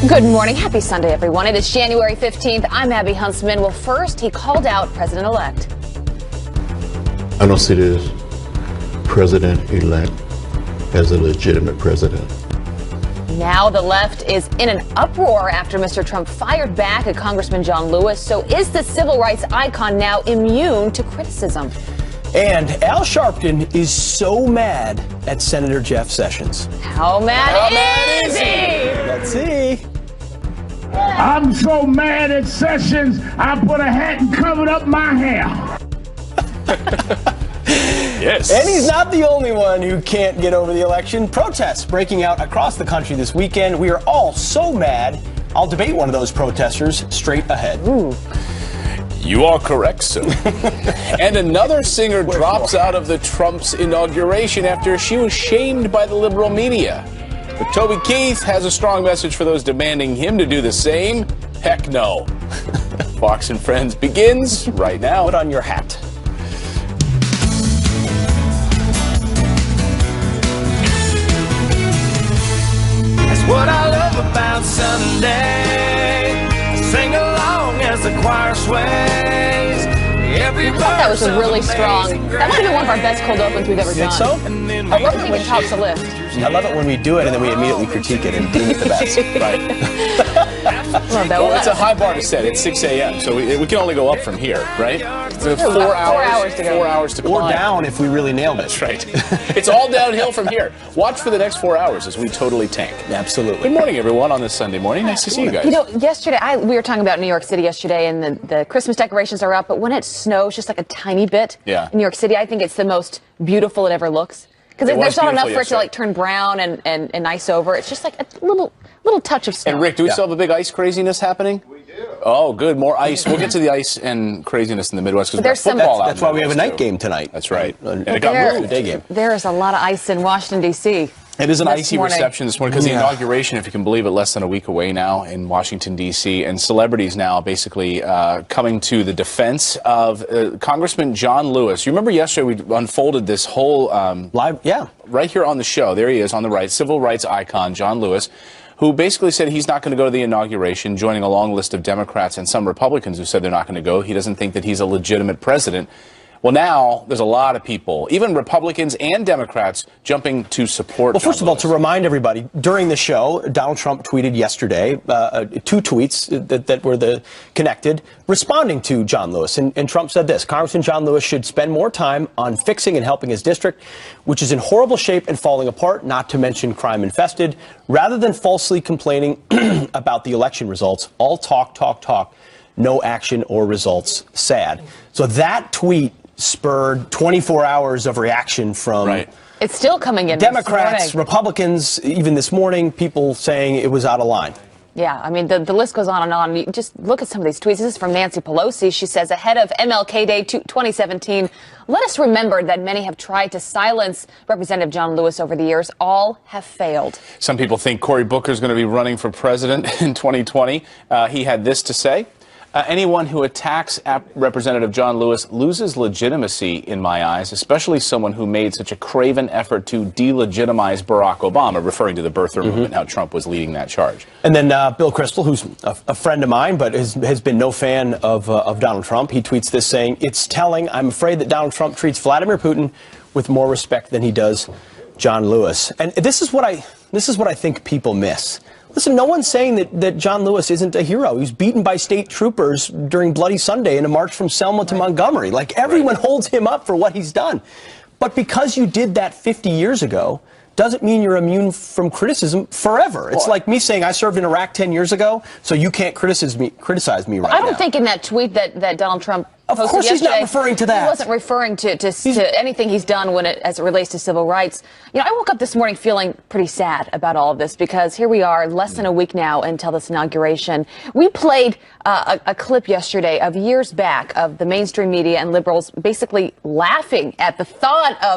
Good morning. Happy Sunday, everyone. It is January 15th. I'm Abby Huntsman. Well, first, he called out President-elect. I don't see this president-elect as a legitimate president. Now the left is in an uproar after Mr. Trump fired back at Congressman John Lewis. So is the civil rights icon now immune to criticism? And Al Sharpton is so mad at Senator Jeff Sessions. How mad is he? Let's see. I'm so mad at Sessions, I put a hat and covered up my hair. Yes. And he's not the only one who can't get over the election. Protests breaking out across the country this weekend. We are all so mad. I'll debate one of those protesters straight ahead. Ooh. You are correct, sir. And another singer drops out of the Trump's inauguration after she was shamed by the liberal media. But Toby Keith has a strong message for those demanding him to do the same. Heck no. Fox and Friends begins right now. Put on your hat. That's what I love about Sunday. Sing along as the choir sways. I thought that was a really strong, that might have been one of our best cold opens we've ever done. Think so? I love it when it tops a lift. I love it when we do it and then we immediately critique it and deem it the best. Right. Love that. Well, it's a high bar to set. It's 6 a.m., so we can only go up from here, right? So 4 hours to go. 4 hours to climb. Or down if we really nailed it. That's right. It's all downhill from here. Watch for the next 4 hours as we totally tank. Absolutely. Good morning, everyone, on this Sunday morning. Nice to see you guys. You know, yesterday, we were talking about New York City yesterday, and the Christmas decorations are up, but when it snows just like a tiny bit in New York City, I think it's the most beautiful it ever looks. Because there's not enough for it to like turn brown and ice over. It's just like a little touch of snow. And Rick, do we still have a big ice craziness happening? We do. Oh, good. More ice. We'll get to the ice and craziness in the Midwest because there's football out. That's why we have a night game tonight. That's right. And it got moved. Day game. There is a lot of ice in Washington, D.C. It is an icy reception this morning because the inauguration, if you can believe it, less than a week away now in Washington, D.C., and celebrities now basically coming to the defense of Congressman John Lewis. You remember yesterday we unfolded this whole right here on the show. There he is on the right, civil rights icon John Lewis, who basically said he's not going to go to the inauguration, joining a long list of Democrats and some Republicans who said they're not going to go. He doesn't think that he's a legitimate president. Well, now there's a lot of people, even Republicans and Democrats, jumping to support Well, first of all, to remind everybody, during the show, Donald Trump tweeted yesterday, 2 tweets that were connected, responding to John Lewis. And Trump said this: Congressman John Lewis should spend more time on fixing and helping his district, which is in horrible shape and falling apart, not to mention crime infested, rather than falsely complaining about the election results. All talk, talk, talk. No action or results. Sad. So that tweet spurred 24 hours of reaction from It's still coming in. Democrats, Republicans, even this morning, people saying it was out of line. Yeah, I mean, the list goes on and on. You just look at some of these tweets. This is from Nancy Pelosi. She says, ahead of MLK Day 2017, let us remember that many have tried to silence Representative John Lewis over the years. All have failed. Some people think Cory Booker is going to be running for president in 2020. He had this to say. Anyone who attacks Representative John Lewis loses legitimacy in my eyes, especially someone who made such a craven effort to delegitimize Barack Obama, referring to the birther movement, how Trump was leading that charge. And then Bill Kristol, who's a friend of mine, but has been no fan of Donald Trump, he tweets this saying, it's telling, I'm afraid that Donald Trump treats Vladimir Putin with more respect than he does John Lewis. And this is what I think people miss. Listen, no one's saying that John Lewis isn't a hero. He was beaten by state troopers during Bloody Sunday in a march from Selma to Montgomery. Like, everyone holds him up for what he's done. But because you did that 50 years ago doesn't mean you're immune from criticism forever. It's like me saying I served in Iraq 10 years ago, so you can't criticize me right now. I don't think in that tweet that Donald Trump Of course he's not referring to that. He wasn't referring to anything he's done as it relates to civil rights. You know, I woke up this morning feeling pretty sad about all of this because here we are, less than a week now until this inauguration. We played a clip yesterday of years back of the mainstream media and liberals basically laughing at the thought of